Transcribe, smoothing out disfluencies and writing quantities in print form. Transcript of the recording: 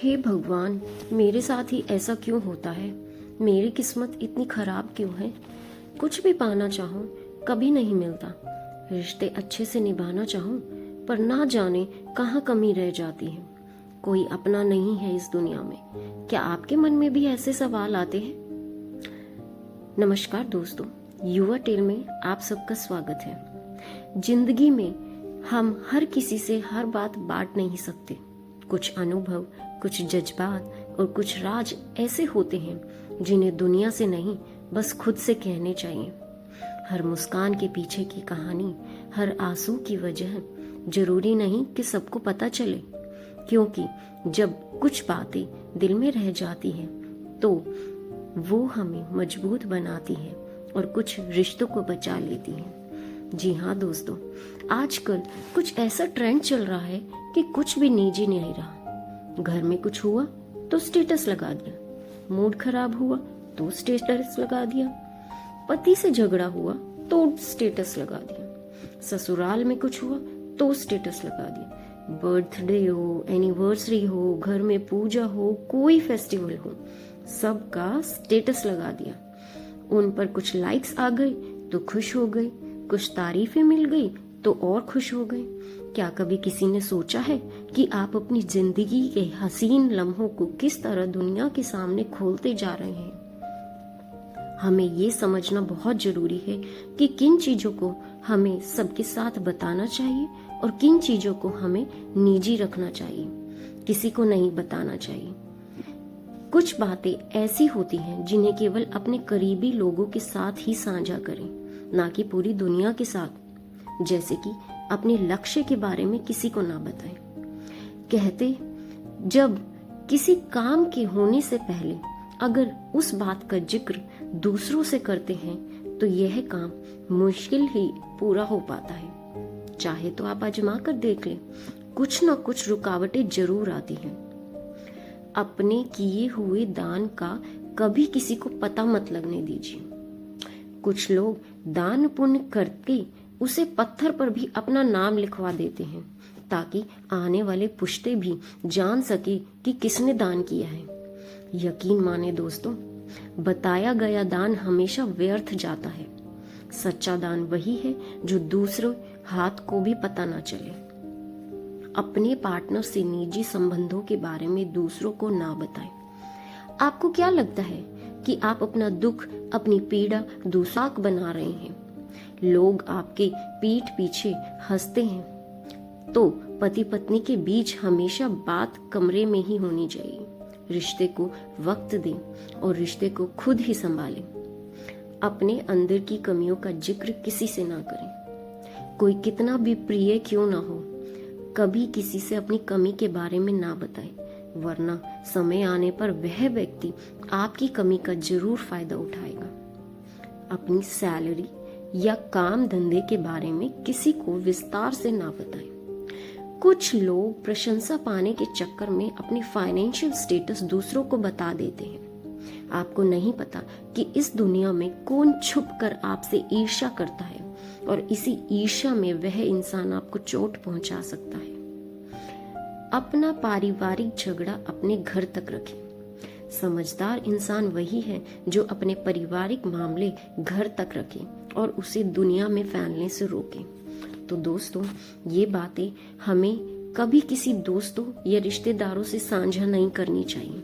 हे भगवान, मेरे साथ ही ऐसा क्यों होता है? मेरी किस्मत इतनी खराब क्यों है? कुछ भी पाना चाहूं कभी नहीं मिलता। रिश्ते अच्छे से निभाना चाहूं पर ना जाने कहाँ कमी रह जाती है। कोई अपना नहीं है इस दुनिया में। क्या आपके मन में भी ऐसे सवाल आते हैं? नमस्कार दोस्तों, युवा टेल में आप सबका स्वागत है। जिंदगी में हम हर किसी से हर बात बांट नहीं सकते। कुछ अनुभव, कुछ जज्बात और कुछ राज ऐसे होते हैं जिन्हें दुनिया से नहीं बस खुद से कहने चाहिए। हर मुस्कान के पीछे की कहानी, हर आंसू की वजह जरूरी नहीं कि सबको पता चले, क्योंकि जब कुछ बातें दिल में रह जाती हैं तो वो हमें मजबूत बनाती है और कुछ रिश्तों को बचा लेती है। जी हाँ दोस्तों, आजकल कुछ ऐसा ट्रेंड चल रहा है कि कुछ भी निजी नहीं रहा। घर में कुछ हुआ तो स्टेटस लगा दिया, मूड खराब हुआ तो स्टेटस लगा दिया, पति से झगड़ा हुआ तो स्टेटस लगा दिया, ससुराल में कुछ हुआ तो स्टेटस लगा दिया। बर्थडे हो, एनिवर्सरी हो, घर में पूजा हो, कोई फेस्टिवल हो, सबका स्टेटस लगा दिया। उन पर कुछ लाइक्स आ गए तो खुश हो गए, कुछ तारीफें मिल गई तो और खुश हो गए। क्या कभी किसी ने सोचा है कि आप अपनी जिंदगी के हसीन लम्हों को किस तरह दुनिया के सामने खोलते जा रहे हैं? हमें ये समझना बहुत जरूरी है कि किन चीजों को हमें सबके साथ बताना चाहिए और किन चीजों को हमें निजी रखना चाहिए, किसी को नहीं बताना चाहिए। कुछ बातें ऐसी होती हैं जिन्हें केवल अपने करीबी लोगों के साथ ही साझा करें, ना कि पूरी दुनिया के साथ। जैसे कि अपने लक्ष्य के बारे में किसी को ना बताएं। कहते जब किसी काम के होने से पहले अगर उस बात का जिक्र दूसरों से करते हैं तो यह काम मुश्किल ही पूरा हो पाता है। चाहे तो आप आजमा कर देख लें, कुछ ना कुछ रुकावटें जरूर आती हैं। अपने किए हुए दान का कभी किसी को पता मत लगने दीजिए। कुछ लोग दान पुण्य करके उसे पत्थर पर भी अपना नाम लिखवा देते हैं ताकि आने वाले पुश्ते भी जान सके कि किसने दान किया है। यकीन माने दोस्तों, बताया गया दान हमेशा व्यर्थ जाता है। सच्चा दान वही है जो दूसरों हाथ को भी पता ना चले। अपने पार्टनर से निजी संबंधों के बारे में दूसरों को ना बताएं। आपको क्या लगता है कि आप अपना दुख, अपनी पीड़ा दूसरा बना रहे हैं? लोग आपके पीठ पीछे हंसते हैं तो पति पत्नी के बीच हमेशा बात कमरे में ही होनी चाहिए। रिश्ते को वक्त दें और रिश्ते को खुद ही संभालें। अपने अंदर की कमियों का जिक्र किसी से ना करें। कोई कितना भी प्रिय क्यों ना हो, कभी किसी से अपनी कमी के बारे में ना बताएं, वरना समय आने पर वह व्यक्ति आपकी कमी का जरूर फायदा उठाएगा। अपनी सैलरी या काम धंधे के बारे में किसी को विस्तार से ना बताएं। कुछ लोग प्रशंसा पाने के चक्कर में अपनी फाइनेंशियल स्टेटस दूसरों को बता देते हैं। आपको नहीं पता कि इस दुनिया में कौन छुपकर आपसे ईर्ष्या करता है और इसी ईर्ष्या में वह इंसान आपको चोट पहुंचा सकता है। अपना पारिवारिक झगड़ा अपने घर तक रखें। समझदार इंसान वही है जो अपने पारिवारिक मामले घर तक रखे और उसे दुनिया में फैलने से रोके। तो दोस्तों, ये बातें हमें कभी किसी दोस्तों या रिश्तेदारों से साझा नहीं करनी चाहिए।